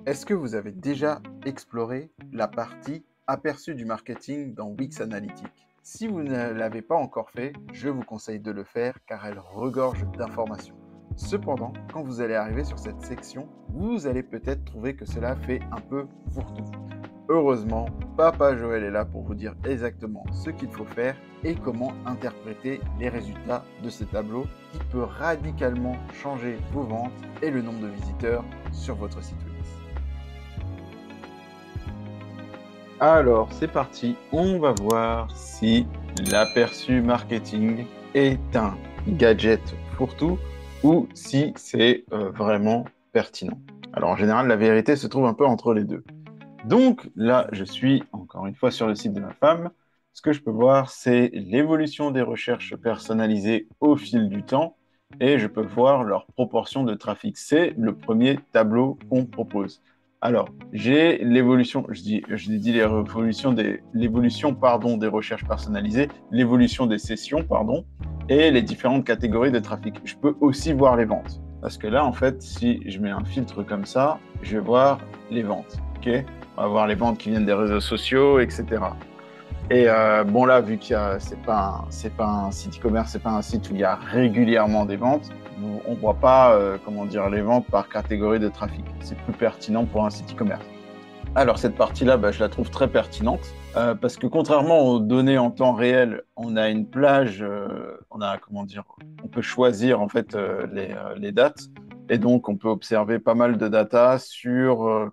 Est-ce que vous avez déjà exploré la partie aperçu du marketing dans Wix Analytics? Si vous ne l'avez pas encore fait, je vous conseille de le faire car elle regorge d'informations. Cependant, quand vous allez arriver sur cette section, vous allez peut-être trouver que cela fait un peu fourre-tout. Heureusement, Papa Joël est là pour vous dire exactement ce qu'il faut faire et comment interpréter les résultats de ce tableau qui peut radicalement changer vos ventes et le nombre de visiteurs sur votre site Wix. Alors, c'est parti. On va voir si l'aperçu marketing est un gadget fourre-tout ou si c'est vraiment pertinent. Alors, en général, la vérité se trouve un peu entre les deux. Donc, là, je suis encore une fois sur le site de ma femme. Ce que je peux voir, c'est l'évolution des recherches personnalisées au fil du temps et je peux voir leur proportion de trafic. C'est le premier tableau qu'on propose. Alors, j'ai l'évolution, je dis l'évolution, pardon, des recherches personnalisées, l'évolution des sessions, pardon, et les différentes catégories de trafic. Je peux aussi voir les ventes. Parce que là, en fait, si je mets un filtre comme ça, je vais voir les ventes. OK ? On va voir les ventes qui viennent des réseaux sociaux, etc. Et bon, là, vu qu'il y a, c'est pas un site e-commerce, c'est pas un site où il y a régulièrement des ventes, on voit pas, comment dire, les ventes par catégorie de trafic. C'est plus pertinent pour un site e-commerce. Alors, cette partie-là, je la trouve très pertinente parce que contrairement aux données en temps réel, on a une plage, on peut choisir en fait les dates et donc on peut observer pas mal de data sur,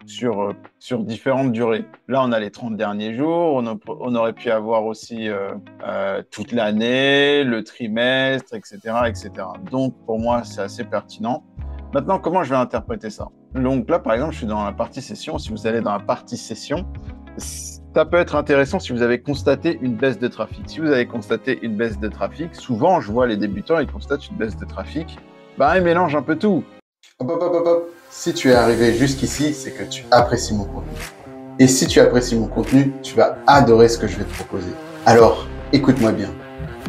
sur différentes durées. Là, on a les 30 derniers jours, on aurait pu avoir aussi toute l'année, le trimestre, etc., etc. Donc, pour moi, c'est assez pertinent. Maintenant, comment je vais interpréter ça? Donc là, par exemple, je suis dans la partie session. Si vous allez dans la partie session, ça peut être intéressant si vous avez constaté une baisse de trafic. Si vous avez constaté une baisse de trafic, souvent, je vois les débutants, ils constatent une baisse de trafic. Ils mélangent un peu tout. Hop, hop, hop, hop, hop. Si tu es arrivé jusqu'ici, c'est que tu apprécies mon contenu. Et si tu apprécies mon contenu, tu vas adorer ce que je vais te proposer. Alors, écoute-moi bien.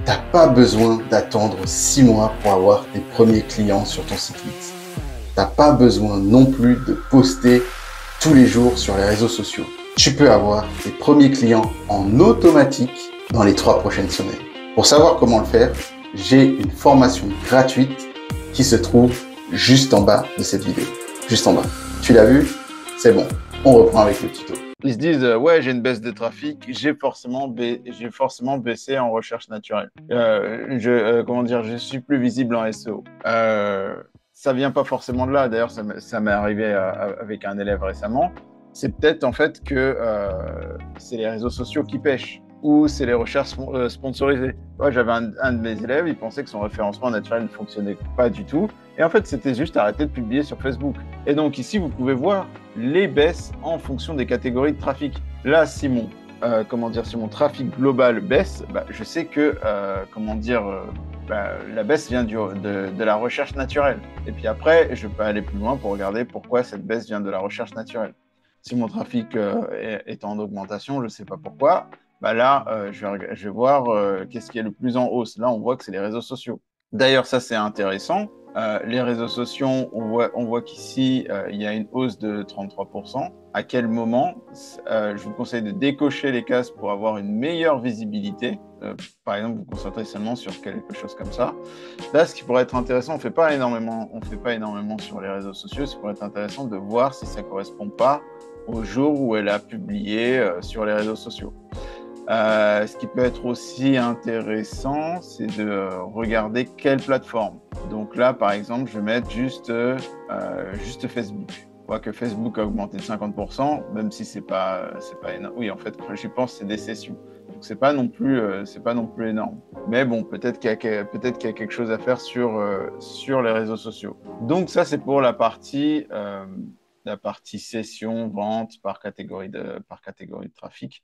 T'as pas besoin d'attendre 6 mois pour avoir tes premiers clients sur ton site Wix. T'as pas besoin non plus de poster tous les jours sur les réseaux sociaux. Tu peux avoir tes premiers clients en automatique dans les 3 prochaines semaines. Pour savoir comment le faire, j'ai une formation gratuite qui se trouve juste en bas de cette vidéo. Juste en bas. Tu l'as vu? C'est bon. On reprend avec le tuto. Ils se disent, ouais, j'ai une baisse de trafic, j'ai forcément baissé en recherche naturelle. Je suis plus visible en SEO. Ça vient pas forcément de là. D'ailleurs, ça m'est arrivé avec un élève récemment. C'est peut-être en fait que c'est les réseaux sociaux qui pêchent ou c'est les recherches sponsorisées. Ouais, j'avais un de mes élèves, il pensait que son référencement naturel ne fonctionnait pas du tout. Et en fait, c'était juste arrêter de publier sur Facebook. Et donc ici, vous pouvez voir les baisses en fonction des catégories de trafic. Là, si mon trafic global baisse, je sais que la baisse vient de la recherche naturelle. Et puis après, je peux aller plus loin pour regarder pourquoi cette baisse vient de la recherche naturelle. Si mon trafic est en augmentation, je ne sais pas pourquoi, je vais voir qu'est-ce qui est le plus en hausse. Là, on voit que c'est les réseaux sociaux. D'ailleurs, ça, c'est intéressant. Les réseaux sociaux, on voit qu'ici, il y a une hausse de 33%. À quel moment? Je vous conseille de décocher les cases pour avoir une meilleure visibilité. Par exemple, vous concentrez seulement sur quelque chose comme ça. Là, ce qui pourrait être intéressant, on ne fait pas énormément sur les réseaux sociaux. Ce qui pourrait être intéressant de voir si ça ne correspond pas au jour où elle a publié sur les réseaux sociaux. Ce qui peut être aussi intéressant, c'est de regarder quelle plateforme. Donc là, par exemple, je vais mettre juste Facebook. Je vois que Facebook a augmenté de 50%, même si c'est pas énorme. Oui, en fait, quand j'y pense, c'est des sessions. Donc c'est pas non plus énorme. Mais bon, peut-être qu'il y a quelque chose à faire sur les réseaux sociaux. Donc ça, c'est pour la partie session, vente par catégorie de trafic.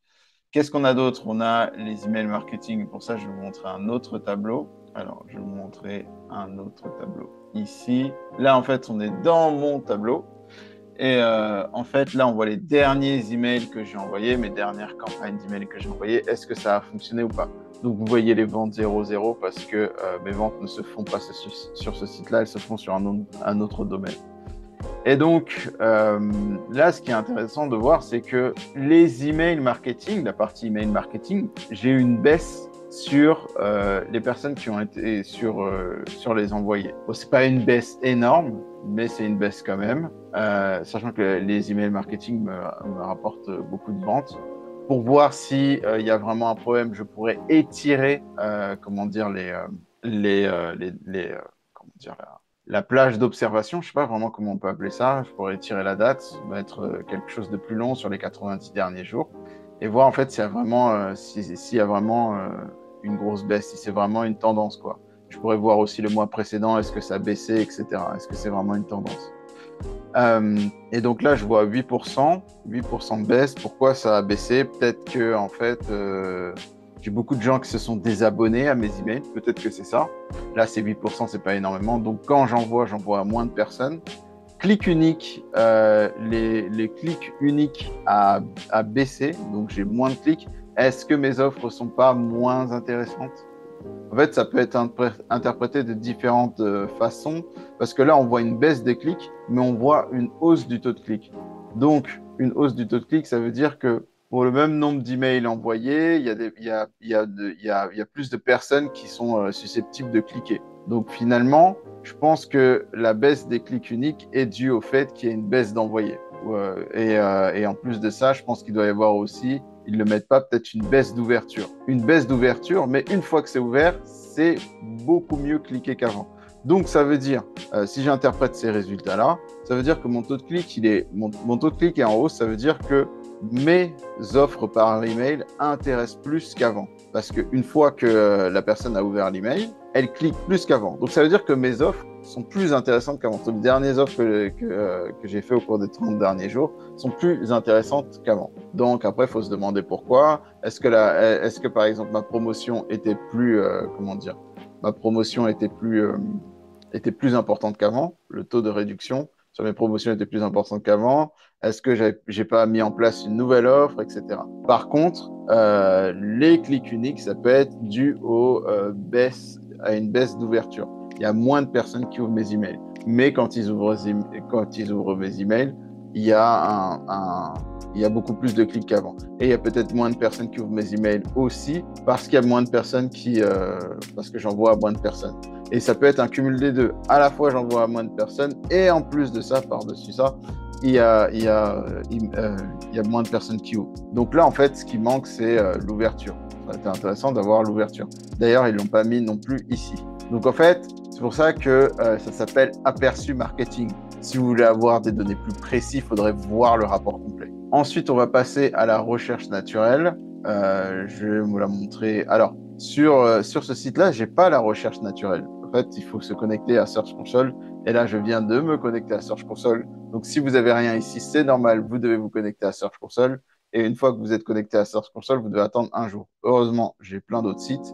Qu'est-ce qu'on a d'autre? On a les emails marketing. Pour ça, je vais vous montrer un autre tableau. Alors, je vais vous montrer un autre tableau ici. Là, en fait, on est dans mon tableau. Et en fait, là, on voit les derniers emails que j'ai envoyés, mes dernières campagnes d'emails que j'ai envoyées. Est-ce que ça a fonctionné ou pas? Donc, vous voyez les ventes 0,0 parce que mes ventes ne se font pas sur ce site-là, elles se font sur un autre domaine. Et donc, là, ce qui est intéressant de voir, c'est que les emails marketing, la partie email marketing, j'ai eu une baisse sur les personnes qui ont été sur les envoyés. Bon, c'est pas une baisse énorme, mais c'est une baisse quand même, sachant que les emails marketing me rapportent beaucoup de ventes. Pour voir si il y a vraiment un problème, je pourrais étirer, comment dire, comment dire, la plage d'observation. Je sais pas vraiment comment on peut appeler ça. Je pourrais étirer la date, mettre quelque chose de plus long sur les 90 derniers jours et voir en fait s'il y a vraiment, s'il y a vraiment une grosse baisse, si c'est vraiment une tendance, quoi. Je pourrais voir aussi le mois précédent, est-ce que ça a baissé, etc. Est-ce que c'est vraiment une tendance? Et donc là, je vois 8% de baisse. Pourquoi ça a baissé? Peut-être que en fait, j'ai beaucoup de gens qui se sont désabonnés à mes emails. Peut-être que c'est ça. Là, c'est 8%, c'est pas énormément. Donc quand j'envoie à moins de personnes. Clic unique, les clics uniques a baissé. Donc j'ai moins de clics. Est-ce que mes offres sont pas moins intéressantes? En fait, ça peut être interprété de différentes façons, parce que là, on voit une baisse des clics, mais on voit une hausse du taux de clic. Donc, une hausse du taux de clic, ça veut dire que pour le même nombre d'emails envoyés, il y a plus de personnes qui sont susceptibles de cliquer. Donc, finalement, je pense que la baisse des clics uniques est due au fait qu'il y ait une baisse d'envoyés. Et en plus de ça, je pense qu'il doit y avoir aussi, ils ne le mettent pas, peut-être une baisse d'ouverture. Une baisse d'ouverture, mais une fois que c'est ouvert, c'est beaucoup mieux cliquer qu'avant. Donc, ça veut dire, si j'interprète ces résultats-là, ça veut dire que mon taux de clic, mon taux de clic est en hausse. Ça veut dire que mes offres par email intéressent plus qu'avant. Parce qu'une fois que la personne a ouvert l'email, elle clique plus qu'avant. Donc, ça veut dire que mes offres sont plus intéressantes qu'avant. Les dernières offres que j'ai fait au cours des 30 derniers jours sont plus intéressantes qu'avant. Donc, après, il faut se demander pourquoi. Est-ce que, par exemple, ma promotion était plus, ma promotion était plus importante qu'avant? Le taux de réduction sur mes promotions était plus important qu'avant? Est-ce que j'ai pas mis en place une nouvelle offre, etc. Par contre, les clics uniques, ça peut être dû à une baisse d'ouverture. Il y a moins de personnes qui ouvrent mes emails. Mais quand ils ouvrent mes emails, il y a beaucoup plus de clics qu'avant. Et il y a peut-être moins de personnes qui ouvrent mes emails aussi parce qu'il y a moins de personnes parce que j'envoie à moins de personnes. Et ça peut être un cumul des deux. À la fois, j'envoie à moins de personnes et en plus de ça, par-dessus ça, il y a moins de personnes qui ouvrent. Donc là, en fait, ce qui manque, c'est l'ouverture. Ça a été intéressant d'avoir l'ouverture. D'ailleurs, ils ne l'ont pas mis non plus ici. Donc en fait, c'est pour ça que ça s'appelle aperçu marketing. Si vous voulez avoir des données plus précises, il faudrait voir le rapport complet. Ensuite, on va passer à la recherche naturelle. Je vais vous la montrer. Alors, sur ce site-là, je n'ai pas la recherche naturelle. En fait, il faut se connecter à Search Console. Et là, je viens de me connecter à Search Console. Donc, si vous n'avez rien ici, c'est normal. Vous devez vous connecter à Search Console. Et une fois que vous êtes connecté à Search Console, vous devez attendre un jour. Heureusement, j'ai plein d'autres sites.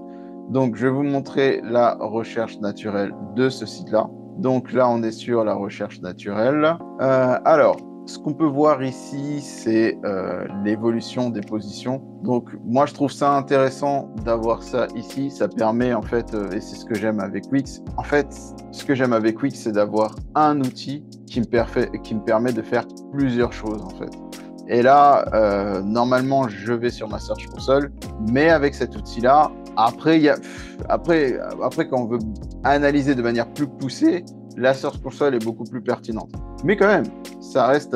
Donc, je vais vous montrer la recherche naturelle de ce site-là. Donc là, on est sur la recherche naturelle. Alors, ce qu'on peut voir ici, c'est l'évolution des positions. Donc, moi, je trouve ça intéressant d'avoir ça ici. Ça permet, en fait, et c'est ce que j'aime avec Wix. En fait, ce que j'aime avec Wix, c'est d'avoir un outil qui me permet de faire plusieurs choses, en fait. Et là, normalement, je vais sur ma Search Console, mais avec cet outil-là, après, quand on veut analyser de manière plus poussée, la Search Console est beaucoup plus pertinente. Mais quand même, ça reste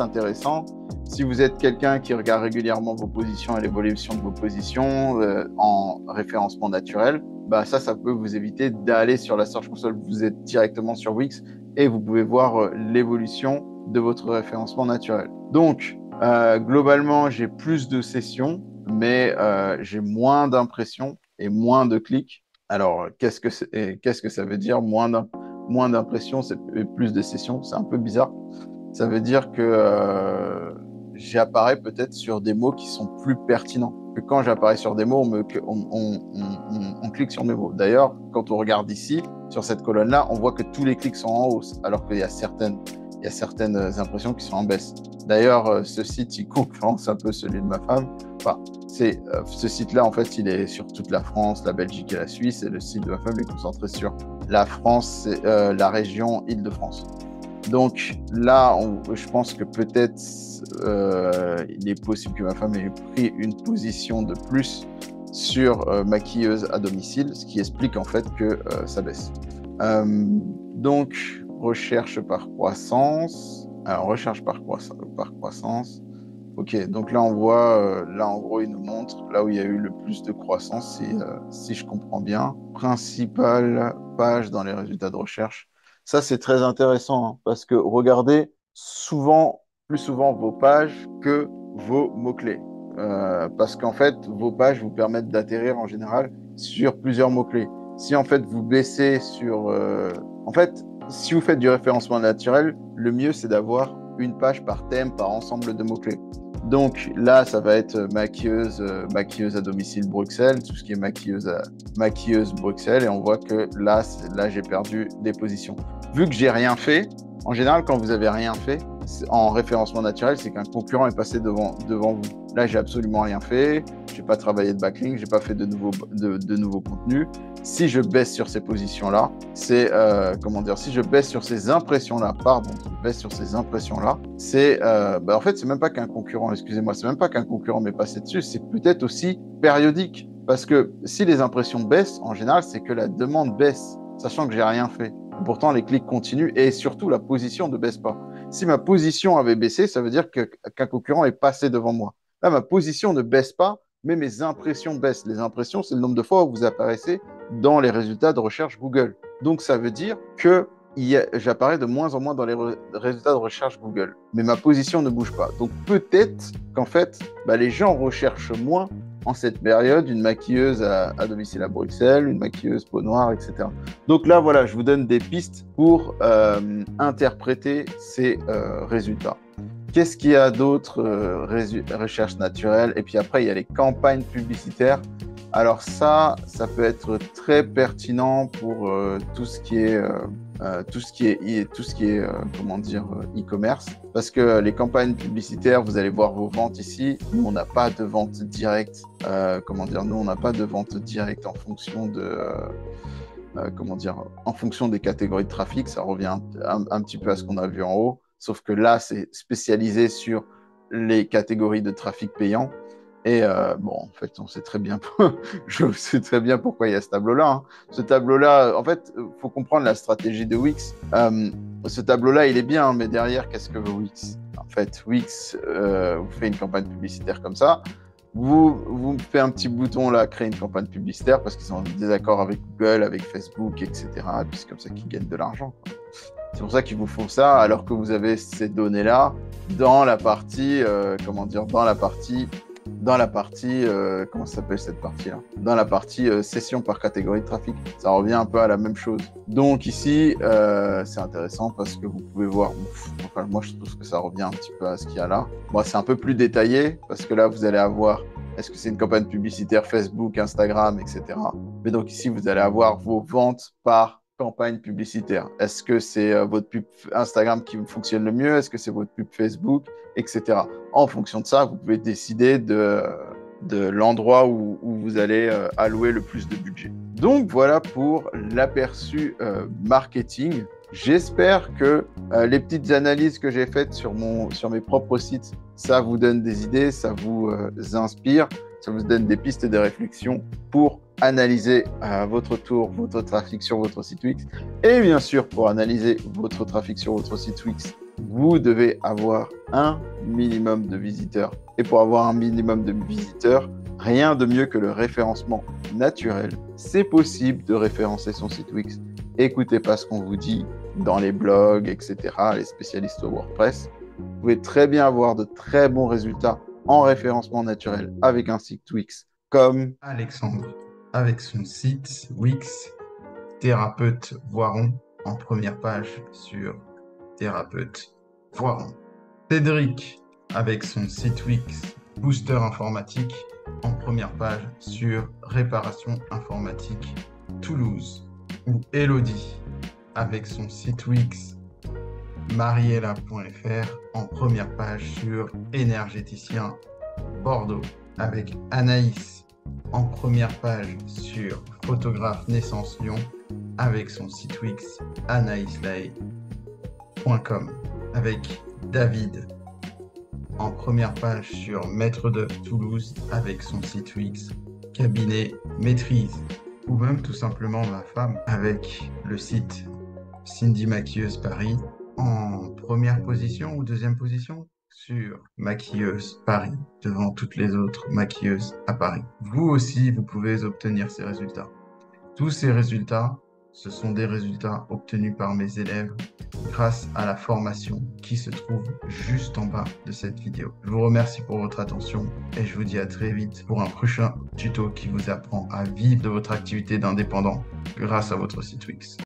intéressant. Si vous êtes quelqu'un qui regarde régulièrement vos positions et l'évolution de vos positions en référencement naturel, bah ça peut vous éviter d'aller sur la Search Console. Vous êtes directement sur Wix et vous pouvez voir l'évolution de votre référencement naturel. Donc, globalement, j'ai plus de sessions, mais j'ai moins d'impressions et moins de clics. Alors, qu'est-ce que ça veut dire? Moins d'impressions, c'est plus de sessions. C'est un peu bizarre. Ça veut dire que j'apparais peut-être sur des mots qui sont plus pertinents. Que quand j'apparais sur des mots, on clique sur mes mots. D'ailleurs, quand on regarde ici, sur cette colonne-là, on voit que tous les clics sont en hausse, alors qu'il y a certaines impressions qui sont en baisse. D'ailleurs, ce site, il concurrence un peu celui de ma femme. Enfin, ce site-là, en fait, il est sur toute la France, la Belgique et la Suisse. Et le site de ma femme est concentré sur la France, la région Île-de-France. Donc là, je pense que peut-être il est possible que ma femme ait pris une position de plus sur maquilleuse à domicile, ce qui explique en fait que ça baisse. Donc, recherche par croissance. Alors, recherche par croissance. Ok, donc là, on voit, là, en gros, il nous montre là où il y a eu le plus de croissance, si je comprends bien. Principale page dans les résultats de recherche. Ça, c'est très intéressant, hein, parce que regardez plus souvent vos pages que vos mots-clés. Parce qu'en fait, vos pages vous permettent d'atterrir en général sur plusieurs mots-clés. Si en fait vous baissez en fait, si vous faites du référencement naturel, le mieux c'est d'avoir une page par thème, par ensemble de mots-clés. Donc là, ça va être maquilleuse à domicile Bruxelles, tout ce qui est maquilleuse Bruxelles, et on voit que là j'ai perdu des positions. Vu que j'ai rien fait, en général, quand vous avez rien fait en référencement naturel, c'est qu'un concurrent est passé devant vous. Là, j'ai absolument rien fait, j'ai pas travaillé de backlink, j'ai pas fait de nouveaux contenus. Si je baisse sur ces positions-là, si je baisse sur ces impressions-là, en fait, c'est même pas qu'un concurrent, excusez-moi, c'est même pas qu'un concurrent m'est passé dessus, c'est peut-être aussi périodique. Parce que si les impressions baissent, en général, c'est que la demande baisse, sachant que j'ai rien fait. Pourtant, les clics continuent et surtout, la position ne baisse pas. Si ma position avait baissé, ça veut dire qu'un concurrent est passé devant moi. Là, ma position ne baisse pas, mais mes impressions baissent. Les impressions, c'est le nombre de fois où vous apparaissez dans les résultats de recherche Google. Donc, ça veut dire que j'apparais de moins en moins dans les résultats de recherche Google. Mais ma position ne bouge pas. Donc, peut-être qu'en fait, les gens recherchent moins en cette période une maquilleuse à domicile à Bruxelles, une maquilleuse peau noire, etc. Donc là, voilà, je vous donne des pistes pour interpréter ces résultats. Qu'est-ce qu'il y a d'autre recherche naturelle? Et puis après, il y a les campagnes publicitaires. Alors ça peut être très pertinent pour tout ce qui est e-commerce, parce que les campagnes publicitaires, vous allez voir vos ventes ici. Nous, on n'a pas de vente directe. Nous, on n'a pas de vente directe en fonction en fonction des catégories de trafic. Ça revient un petit peu à ce qu'on a vu en haut, sauf que là, c'est spécialisé sur les catégories de trafic payant. Et en fait, je sais très bien pourquoi il y a ce tableau-là. Hein. Ce tableau-là, en fait, il faut comprendre la stratégie de Wix. Ce tableau-là, il est bien, mais derrière, qu'est-ce que veut Wix? En fait, Wix vous fait une campagne publicitaire comme ça. Vous faites un petit bouton là, créer une campagne publicitaire, parce qu'ils sont en désaccord avec Google, avec Facebook, etc. Et puis c'est comme ça qu'ils gagnent de l'argent. C'est pour ça qu'ils vous font ça, alors que vous avez ces données-là dans la partie, comment ça s'appelle cette partie-là? Dans la partie session par catégorie de trafic. Ça revient un peu à la même chose. Donc ici, c'est intéressant parce que vous pouvez voir, moi je trouve que ça revient un petit peu à ce qu'il y a là. Bon, c'est un peu plus détaillé parce que là, vous allez avoir, est-ce que c'est une campagne publicitaire Facebook, Instagram, etc. Mais donc ici, vous allez avoir vos ventes par campagne publicitaire. Est-ce que c'est votre pub Instagram qui fonctionne le mieux? Est-ce que c'est votre pub Facebook, etc. En fonction de ça, vous pouvez décider de l'endroit où vous allez allouer le plus de budget. Donc voilà pour l'aperçu marketing. J'espère que les petites analyses que j'ai faites sur mes propres sites, ça vous donne des idées, ça vous inspire, ça vous donne des pistes et des réflexions pour analyser à votre tour votre trafic sur votre site Wix. Et bien sûr, pour analyser votre trafic sur votre site Wix, vous devez avoir un minimum de visiteurs. Et pour avoir un minimum de visiteurs, rien de mieux que le référencement naturel. C'est possible de référencer son site Wix. Écoutez pas ce qu'on vous dit dans les blogs, etc., les spécialistes au WordPress. Vous pouvez très bien avoir de très bons résultats en référencement naturel avec un site Wix comme Alexandre, avec son site Wix, thérapeute Voiron, en première page sur thérapeute Voiron. Cédric, avec son site Wix, booster informatique, en première page sur réparation informatique Toulouse. Ou Elodie, avec son site Wix, mariella.fr, en première page sur énergéticien Bordeaux. Avec Anaïs, en première page sur photographe naissance Lyon, avec son site Wix Anaïs Lay. wix.com avec David en première page sur Maître de Toulouse avec son site Wix, cabinet maîtrise, ou même tout simplement ma femme avec le site Cindy Maquilleuse Paris en première position ou deuxième position sur Maquilleuse Paris devant toutes les autres maquilleuses à Paris. Vous aussi, vous pouvez obtenir ces résultats. Tous ces résultats, ce sont des résultats obtenus par mes élèves grâce à la formation qui se trouve juste en bas de cette vidéo. Je vous remercie pour votre attention et je vous dis à très vite pour un prochain tuto qui vous apprend à vivre de votre activité d'indépendant grâce à votre site Wix.